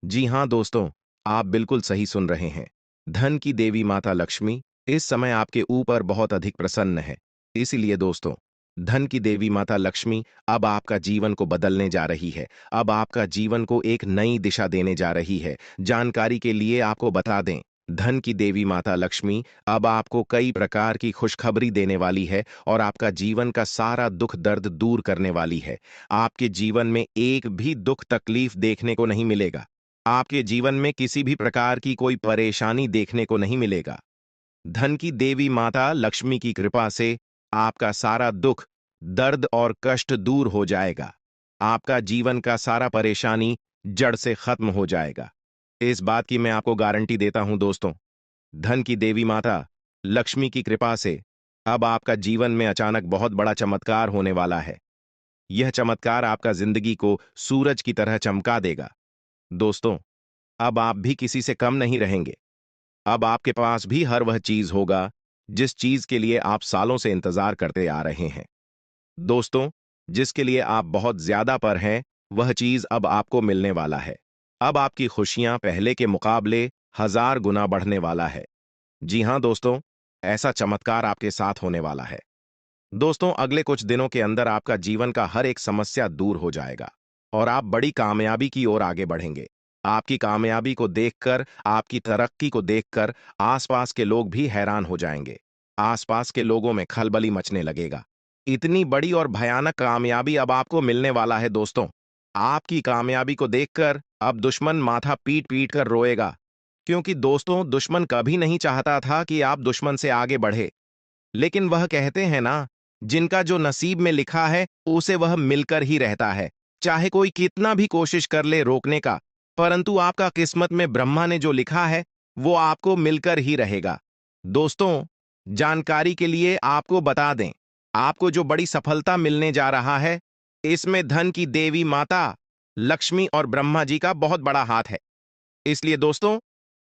जी हां दोस्तों, आप बिल्कुल सही सुन रहे हैं। धन की देवी माता लक्ष्मी इस समय आपके ऊपर बहुत अधिक प्रसन्न है। इसीलिए दोस्तों, धन की देवी माता लक्ष्मी अब आपका जीवन को बदलने जा रही है। अब आपका जीवन को एक नई दिशा देने जा रही है। जानकारी के लिए आपको बता दें, धन की देवी माता लक्ष्मी अब आपको कई प्रकार की खुशखबरी देने वाली है और आपका जीवन का सारा दुख दर्द दूर करने वाली है। आपके जीवन में एक भी दुख तकलीफ देखने को नहीं मिलेगा। आपके जीवन में किसी भी प्रकार की कोई परेशानी देखने को नहीं मिलेगा। धन की देवी माता लक्ष्मी की कृपा से आपका सारा दुख, दर्द और कष्ट दूर हो जाएगा। आपका जीवन का सारा परेशानी जड़ से खत्म हो जाएगा। इस बात की मैं आपको गारंटी देता हूं दोस्तों। धन की देवी माता लक्ष्मी की कृपा से अब आपका जीवन में अचानक बहुत बड़ा चमत्कार होने वाला है। यह चमत्कार आपका जिंदगी को सूरज की तरह चमका देगा। दोस्तों, अब आप भी किसी से कम नहीं रहेंगे। अब आपके पास भी हर वह चीज होगा जिस चीज के लिए आप सालों से इंतजार करते आ रहे हैं। दोस्तों, जिसके लिए आप बहुत ज्यादा पर हैं, वह चीज अब आपको मिलने वाला है। अब आपकी खुशियां पहले के मुकाबले 1000 गुना बढ़ने वाला है। जी हां दोस्तों, ऐसा चमत्कार आपके साथ होने वाला है। दोस्तों, अगले कुछ दिनों के अंदर आपका जीवन का हर एक समस्या दूर हो जाएगा और आप बड़ी कामयाबी की ओर आगे बढ़ेंगे। आपकी कामयाबी को देखकर, आपकी तरक्की को देखकर आसपास के लोग भी हैरान हो जाएंगे। आसपास के लोगों में खलबली मचने लगेगा। इतनी बड़ी और भयानक कामयाबी अब आपको मिलने वाला है। दोस्तों, आपकी कामयाबी को देखकर अब दुश्मन माथा पीट पीट कर रोएगा, क्योंकि दोस्तों, दुश्मन कभी नहीं चाहता था कि आप दुश्मन से आगे बढ़े। लेकिन वह कहते हैं ना, जिनका जो नसीब में लिखा है उसे वह मिलकर ही रहता है। चाहे कोई कितना भी कोशिश कर ले रोकने का, परंतु आपका किस्मत में ब्रह्मा ने जो लिखा है वो आपको मिलकर ही रहेगा। दोस्तों, जानकारी के लिए आपको बता दें, आपको जो बड़ी सफलता मिलने जा रहा है, इसमें धन की देवी माता लक्ष्मी और ब्रह्मा जी का बहुत बड़ा हाथ है। इसलिए दोस्तों,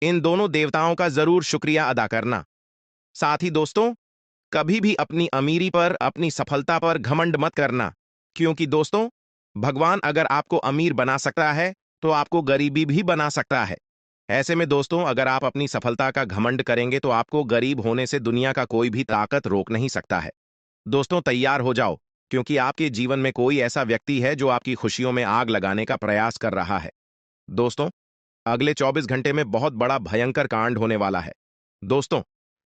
इन दोनों देवताओं का जरूर शुक्रिया अदा करना। साथ ही दोस्तों, कभी भी अपनी अमीरी पर, अपनी सफलता पर घमंड मत करना, क्योंकि दोस्तों, भगवान अगर आपको अमीर बना सकता है तो आपको गरीबी भी बना सकता है। ऐसे में दोस्तों, अगर आप अपनी सफलता का घमंड करेंगे तो आपको गरीब होने से दुनिया का कोई भी ताकत रोक नहीं सकता है। दोस्तों, तैयार हो जाओ, क्योंकि आपके जीवन में कोई ऐसा व्यक्ति है जो आपकी खुशियों में आग लगाने का प्रयास कर रहा है। दोस्तों, अगले 24 घंटे में बहुत बड़ा भयंकर कांड होने वाला है। दोस्तों,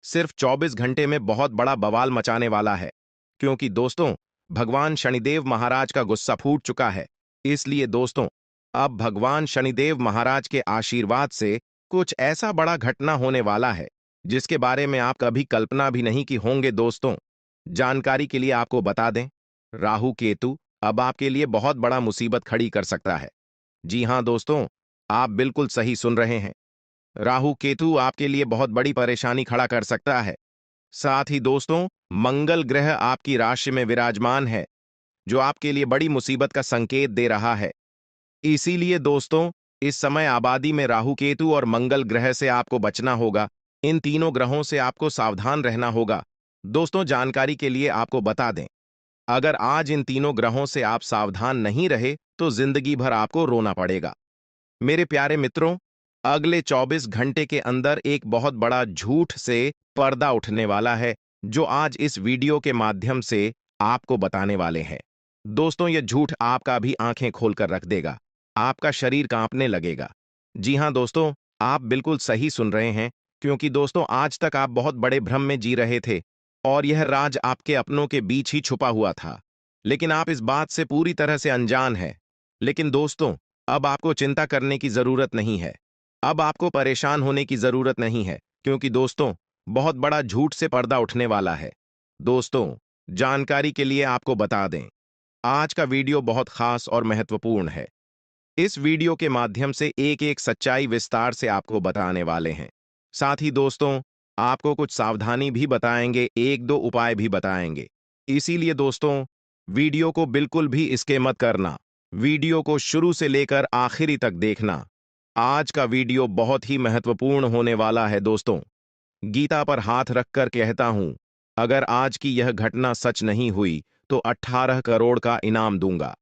सिर्फ 24 घंटे में बहुत बड़ा बवाल मचाने वाला है, क्योंकि दोस्तों, भगवान शनिदेव महाराज का गुस्सा फूट चुका है। इसलिए दोस्तों, अब भगवान शनिदेव महाराज के आशीर्वाद से कुछ ऐसा बड़ा घटना होने वाला है जिसके बारे में आप कभी कल्पना भी नहीं की होंगे। दोस्तों, जानकारी के लिए आपको बता दें, राहु केतु अब आपके लिए बहुत बड़ा मुसीबत खड़ी कर सकता है। जी हां दोस्तों, आप बिल्कुल सही सुन रहे हैं। राहु केतु आपके लिए बहुत बड़ी परेशानी खड़ा कर सकता है। साथ ही दोस्तों, मंगल ग्रह आपकी राशि में विराजमान है, जो आपके लिए बड़ी मुसीबत का संकेत दे रहा है। इसीलिए दोस्तों, इस समय आबादी में राहु केतु और मंगल ग्रह से आपको बचना होगा। इन तीनों ग्रहों से आपको सावधान रहना होगा। दोस्तों, जानकारी के लिए आपको बता दें, अगर आज इन तीनों ग्रहों से आप सावधान नहीं रहे तो जिंदगी भर आपको रोना पड़ेगा। मेरे प्यारे मित्रों, अगले 24 घंटे के अंदर एक बहुत बड़ा झूठ से पर्दा उठने वाला है, जो आज इस वीडियो के माध्यम से आपको बताने वाले हैं। दोस्तों, यह झूठ आपका भी आंखें खोलकर रख देगा, आपका शरीर कांपने लगेगा। जी हां दोस्तों, आप बिल्कुल सही सुन रहे हैं, क्योंकि दोस्तों आज तक आप बहुत बड़े भ्रम में जी रहे थे और यह राज आपके अपनों के बीच ही छुपा हुआ था। लेकिन आप इस बात से पूरी तरह से अनजान हैं। लेकिन दोस्तों, अब आपको चिंता करने की जरूरत नहीं है। अब आपको परेशान होने की जरूरत नहीं है, क्योंकि दोस्तों बहुत बड़ा झूठ से पर्दा उठने वाला है। दोस्तों, जानकारी के लिए आपको बता दें, आज का वीडियो बहुत खास और महत्वपूर्ण है। इस वीडियो के माध्यम से एक एक सच्चाई विस्तार से आपको बताने वाले हैं। साथ ही दोस्तों, आपको कुछ सावधानी भी बताएंगे, एक दो उपाय भी बताएंगे। इसीलिए दोस्तों, वीडियो को बिल्कुल भी स्किप मत करना। वीडियो को शुरू से लेकर आखिरी तक देखना। आज का वीडियो बहुत ही महत्वपूर्ण होने वाला है दोस्तों। गीता पर हाथ रखकर कहता हूं, अगर आज की यह घटना सच नहीं हुई तो 18 करोड़ का इनाम दूंगा।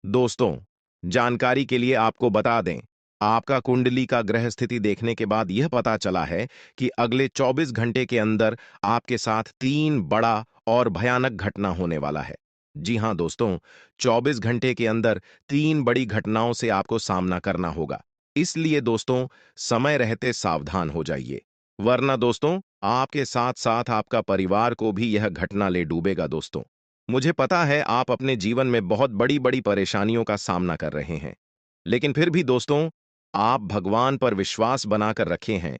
दोस्तों, जानकारी के लिए आपको बता दें, आपका कुंडली का ग्रह स्थिति देखने के बाद यह पता चला है कि अगले 24 घंटे के अंदर आपके साथ 3 बड़ा और भयानक घटना होने वाला है। जी हां दोस्तों, 24 घंटे के अंदर 3 बड़ी घटनाओं से आपको सामना करना होगा। इसलिए दोस्तों, समय रहते सावधान हो जाइए, वरना दोस्तों आपके साथ साथ आपका परिवार को भी यह घटना ले डूबेगा। दोस्तों, मुझे पता है आप अपने जीवन में बहुत बड़ी बड़ी परेशानियों का सामना कर रहे हैं, लेकिन फिर भी दोस्तों, आप भगवान पर विश्वास बनाकर रखे हैं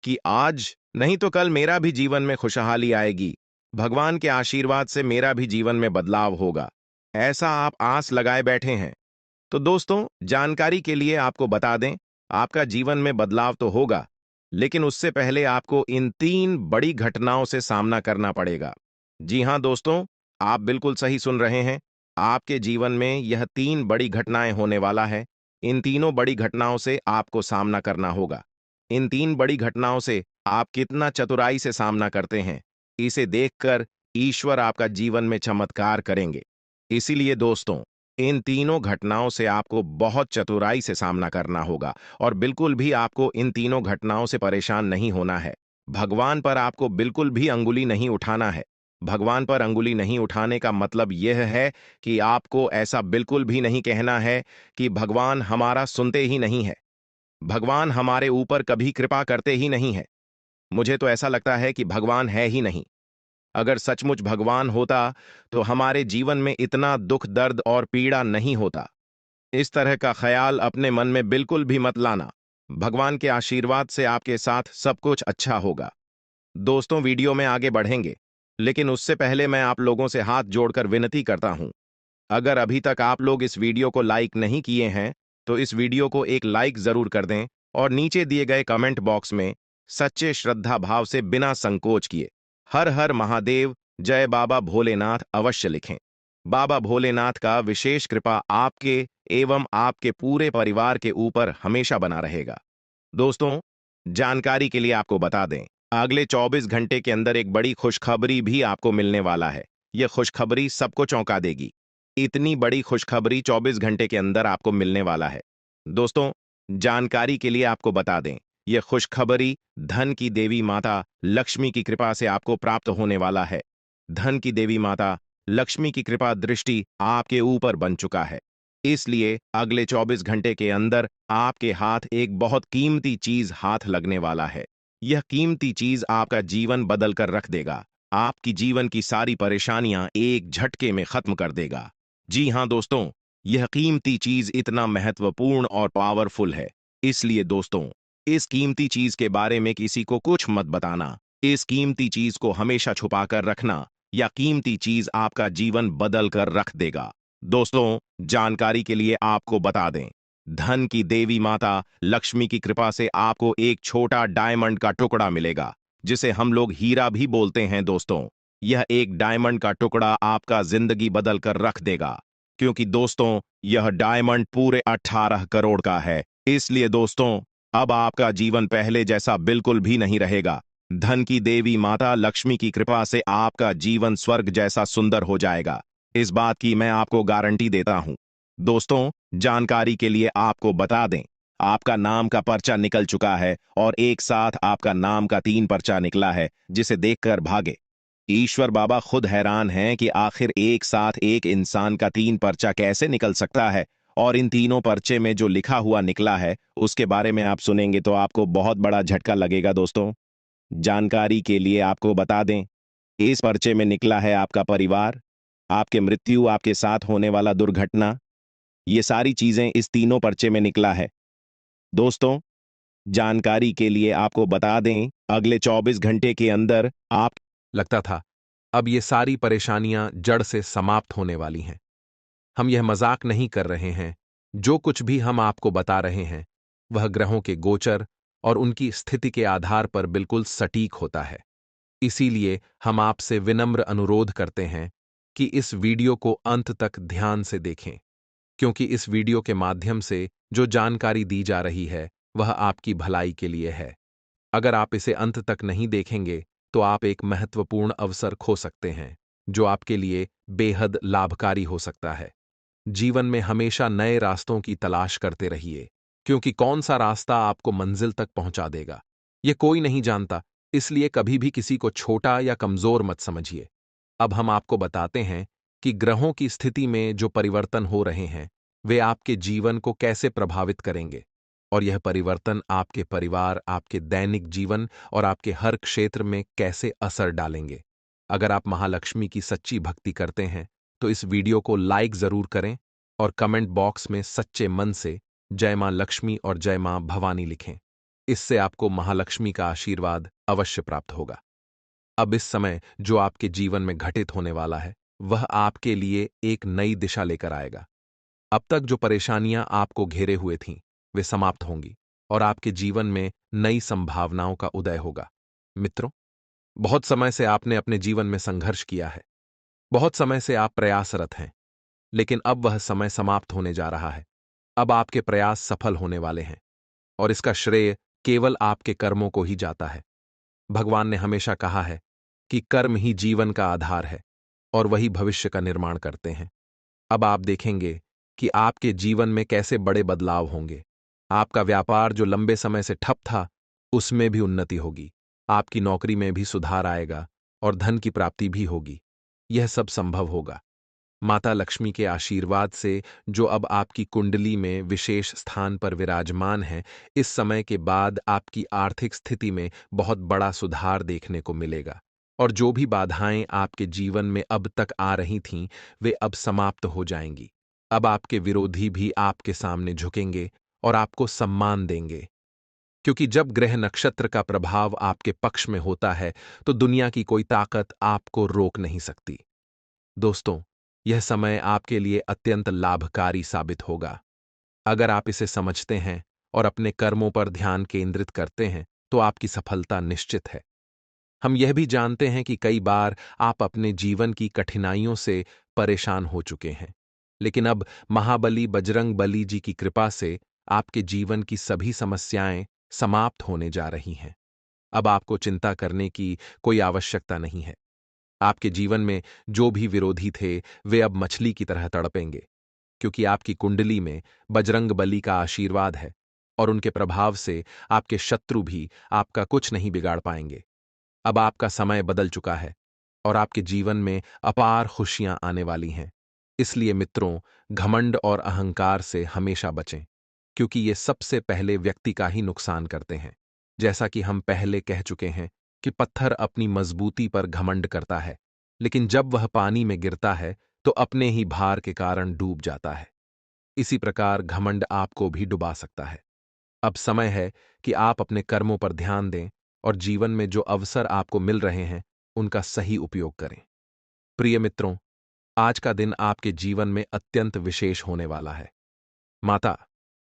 कि आज नहीं तो कल मेरा भी जीवन में खुशहाली आएगी, भगवान के आशीर्वाद से मेरा भी जीवन में बदलाव होगा, ऐसा आप आस लगाए बैठे हैं। तो दोस्तों, जानकारी के लिए आपको बता दें, आपका जीवन में बदलाव तो होगा, लेकिन उससे पहले आपको इन 3 बड़ी घटनाओं से सामना करना पड़ेगा। जी हां दोस्तों, आप बिल्कुल सही सुन रहे हैं। आपके जीवन में यह 3 बड़ी घटनाएं होने वाला है। इन तीनों बड़ी घटनाओं से आपको सामना करना होगा। इन 3 बड़ी घटनाओं से आप कितना चतुराई से सामना करते हैं, इसे देखकर ईश्वर आपका जीवन में चमत्कार करेंगे। इसीलिए दोस्तों, इन तीनों घटनाओं से आपको बहुत चतुराई से सामना करना होगा और बिल्कुल भी आपको इन तीनों घटनाओं से परेशान नहीं होना है। भगवान पर आपको बिल्कुल भी अंगुली नहीं उठाना है। भगवान पर अंगुली नहीं उठाने का मतलब यह है कि आपको ऐसा बिल्कुल भी नहीं कहना है कि भगवान हमारा सुनते ही नहीं है, भगवान हमारे ऊपर कभी कृपा करते ही नहीं है, मुझे तो ऐसा लगता है कि भगवान है ही नहीं। अगर सचमुच भगवान होता तो हमारे जीवन में इतना दुख, दर्द और पीड़ा नहीं होता। इस तरह का ख्याल अपने मन में बिल्कुल भी मत लाना। भगवान के आशीर्वाद से आपके साथ सब कुछ अच्छा होगा। दोस्तों, वीडियो में आगे बढ़ेंगे, लेकिन उससे पहले मैं आप लोगों से हाथ जोड़कर विनती करता हूं, अगर अभी तक आप लोग इस वीडियो को लाइक नहीं किए हैं तो इस वीडियो को एक लाइक जरूर कर दें और नीचे दिए गए कमेंट बॉक्स में सच्चे श्रद्धा भाव से बिना संकोच किए हर हर महादेव, जय बाबा भोलेनाथ अवश्य लिखें। बाबा भोलेनाथ का विशेष कृपा आपके एवं आपके पूरे परिवार के ऊपर हमेशा बना रहेगा। दोस्तों, जानकारी के लिए आपको बता दें, अगले 24 घंटे के अंदर एक बड़ी खुशखबरी भी आपको मिलने वाला है। यह खुशखबरी सबको चौंका देगी। इतनी बड़ी खुशखबरी 24 घंटे के अंदर आपको मिलने वाला है। दोस्तों, जानकारी के लिए आपको बता दें, यह खुशखबरी धन की देवी माता लक्ष्मी की कृपा से आपको प्राप्त होने वाला है। धन की देवी माता लक्ष्मी की कृपा दृष्टि आपके ऊपर बन चुका है। इसलिए अगले 24 घंटे के अंदर आपके हाथ एक बहुत कीमती चीज हाथ लगने वाला है। यह कीमती चीज आपका जीवन बदल कर रख देगा, आपकी जीवन की सारी परेशानियां एक झटके में खत्म कर देगा। जी हां दोस्तों, यह कीमती चीज इतना महत्वपूर्ण और पावरफुल है, इसलिए दोस्तों, इस कीमती चीज के बारे में किसी को कुछ मत बताना। इस कीमती चीज को हमेशा छुपा कर रखना, या कीमती चीज आपका जीवन बदल कर रख देगा। दोस्तों, जानकारी के लिए आपको बता दें, धन की देवी माता लक्ष्मी की कृपा से आपको एक छोटा डायमंड का टुकड़ा मिलेगा, जिसे हम लोग हीरा भी बोलते हैं। दोस्तों, यह एक डायमंड का टुकड़ा आपका जिंदगी बदल कर रख देगा, क्योंकि दोस्तों यह डायमंड पूरे 18 करोड़ का है। इसलिए दोस्तों, अब आपका जीवन पहले जैसा बिल्कुल भी नहीं रहेगा। धन की देवी माता लक्ष्मी की कृपा से आपका जीवन स्वर्ग जैसा सुंदर हो जाएगा। इस बात की मैं आपको गारंटी देता हूं। दोस्तों, जानकारी के लिए आपको बता दें, आपका नाम का पर्चा निकल चुका है और एक साथ आपका नाम का 3 पर्चा निकला है, जिसे देखकर भागे। ईश्वर बाबा खुद हैरान हैं कि आखिर एक साथ एक इंसान का 3 पर्चा कैसे निकल सकता है। और इन तीनों पर्चे में जो लिखा हुआ निकला है, उसके बारे में आप सुनेंगे तो आपको बहुत बड़ा झटका लगेगा। दोस्तों, जानकारी के लिए आपको बता दें, इस पर्चे में निकला है आपका परिवार, आपके मृत्यु, आपके साथ होने वाला दुर्घटना, ये सारी चीजें इस तीनों पर्चे में निकला है। दोस्तों, जानकारी के लिए आपको बता दें, अगले 24 घंटे के अंदर आप लगता था अब ये सारी परेशानियां जड़ से समाप्त होने वाली हैं। हम यह मजाक नहीं कर रहे हैं। जो कुछ भी हम आपको बता रहे हैं वह ग्रहों के गोचर और उनकी स्थिति के आधार पर बिल्कुल सटीक होता है। इसीलिए हम आपसे विनम्र अनुरोध करते हैं कि इस वीडियो को अंत तक ध्यान से देखें, क्योंकि इस वीडियो के माध्यम से जो जानकारी दी जा रही है वह आपकी भलाई के लिए है। अगर आप इसे अंत तक नहीं देखेंगे तो आप एक महत्वपूर्ण अवसर खो सकते हैं, जो आपके लिए बेहद लाभकारी हो सकता है। जीवन में हमेशा नए रास्तों की तलाश करते रहिए, क्योंकि कौन सा रास्ता आपको मंजिल तक पहुंचा देगा, यह कोई नहीं जानता। इसलिए कभी भी किसी को छोटा या कमजोर मत समझिए। अब हम आपको बताते हैं कि ग्रहों की स्थिति में जो परिवर्तन हो रहे हैं वे आपके जीवन को कैसे प्रभावित करेंगे, और यह परिवर्तन आपके परिवार, आपके दैनिक जीवन और आपके हर क्षेत्र में कैसे असर डालेंगे। अगर आप महालक्ष्मी की सच्ची भक्ति करते हैं तो इस वीडियो को लाइक जरूर करें और कमेंट बॉक्स में सच्चे मन से जय मां लक्ष्मी और जय मां भवानी लिखें। इससे आपको महालक्ष्मी का आशीर्वाद अवश्य प्राप्त होगा। अब इस समय जो आपके जीवन में घटित होने वाला है वह आपके लिए एक नई दिशा लेकर आएगा। अब तक जो परेशानियां आपको घेरे हुए थीं वे समाप्त होंगी और आपके जीवन में नई संभावनाओं का उदय होगा। मित्रों, बहुत समय से आपने अपने जीवन में संघर्ष किया है। बहुत समय से आप प्रयासरत हैं, लेकिन अब वह समय समाप्त होने जा रहा है। अब आपके प्रयास सफल होने वाले हैं और इसका श्रेय केवल आपके कर्मों को ही जाता है। भगवान ने हमेशा कहा है कि कर्म ही जीवन का आधार है और वही भविष्य का निर्माण करते हैं। अब आप देखेंगे कि आपके जीवन में कैसे बड़े बदलाव होंगे। आपका व्यापार जो लंबे समय से ठप था उसमें भी उन्नति होगी, आपकी नौकरी में भी सुधार आएगा और धन की प्राप्ति भी होगी। यह सब संभव होगा माता लक्ष्मी के आशीर्वाद से, जो अब आपकी कुंडली में विशेष स्थान पर विराजमान है। इस समय के बाद आपकी आर्थिक स्थिति में बहुत बड़ा सुधार देखने को मिलेगा और जो भी बाधाएं आपके जीवन में अब तक आ रही थीं वे अब समाप्त हो जाएंगी। अब आपके विरोधी भी आपके सामने झुकेंगे और आपको सम्मान देंगे, क्योंकि जब ग्रह नक्षत्र का प्रभाव आपके पक्ष में होता है तो दुनिया की कोई ताकत आपको रोक नहीं सकती। दोस्तों, यह समय आपके लिए अत्यंत लाभकारी साबित होगा। अगर आप इसे समझते हैं और अपने कर्मों पर ध्यान केंद्रित करते हैं तो आपकी सफलता निश्चित है। हम यह भी जानते हैं कि कई बार आप अपने जीवन की कठिनाइयों से परेशान हो चुके हैं, लेकिन अब महाबली बजरंग बली जी की कृपा से आपके जीवन की सभी समस्याएं समाप्त होने जा रही हैं। अब आपको चिंता करने की कोई आवश्यकता नहीं है। आपके जीवन में जो भी विरोधी थे वे अब मछली की तरह तड़पेंगे, क्योंकि आपकी कुंडली में बजरंग बली का आशीर्वाद है और उनके प्रभाव से आपके शत्रु भी आपका कुछ नहीं बिगाड़ पाएंगे। अब आपका समय बदल चुका है और आपके जीवन में अपार खुशियां आने वाली हैं। इसलिए मित्रों, घमंड और अहंकार से हमेशा बचें, क्योंकि ये सबसे पहले व्यक्ति का ही नुकसान करते हैं। जैसा कि हम पहले कह चुके हैं कि पत्थर अपनी मजबूती पर घमंड करता है, लेकिन जब वह पानी में गिरता है तो अपने ही भार के कारण डूब जाता है। इसी प्रकार घमंड आपको भी डुबा सकता है। अब समय है कि आप अपने कर्मों पर ध्यान दें और जीवन में जो अवसर आपको मिल रहे हैं उनका सही उपयोग करें। प्रिय मित्रों, आज का दिन आपके जीवन में अत्यंत विशेष होने वाला है। माता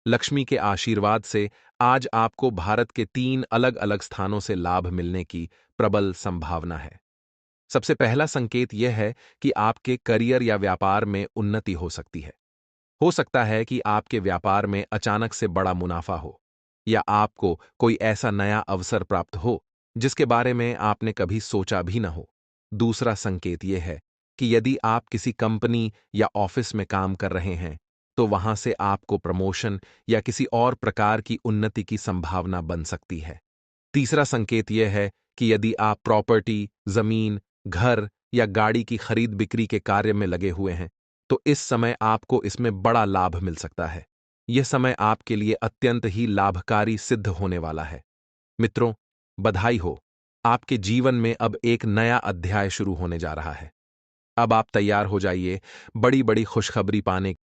लक्ष्मी के आशीर्वाद से आज आपको भारत के 3 अलग-अलग स्थानों से लाभ मिलने की प्रबल संभावना है। सबसे पहला संकेत यह है कि आपके करियर या व्यापार में उन्नति हो सकती है। हो सकता है कि आपके व्यापार में अचानक से बड़ा मुनाफा हो, या आपको कोई ऐसा नया अवसर प्राप्त हो जिसके बारे में आपने कभी सोचा भी न हो। दूसरा संकेत यह है कि यदि आप किसी कंपनी या ऑफिस में काम कर रहे हैं, तो वहां से आपको प्रमोशन या किसी और प्रकार की उन्नति की संभावना बन सकती है। तीसरा संकेत यह है कि यदि आप प्रॉपर्टी, जमीन, घर या गाड़ी की खरीद बिक्री के कार्य में लगे हुए हैं, तो इस समय आपको इसमें बड़ा लाभ मिल सकता है। यह समय आपके लिए अत्यंत ही लाभकारी सिद्ध होने वाला है। मित्रों, बधाई हो, आपके जीवन में अब एक नया अध्याय शुरू होने जा रहा है। अब आप तैयार हो जाइए बड़ी बड़ी खुशखबरी पाने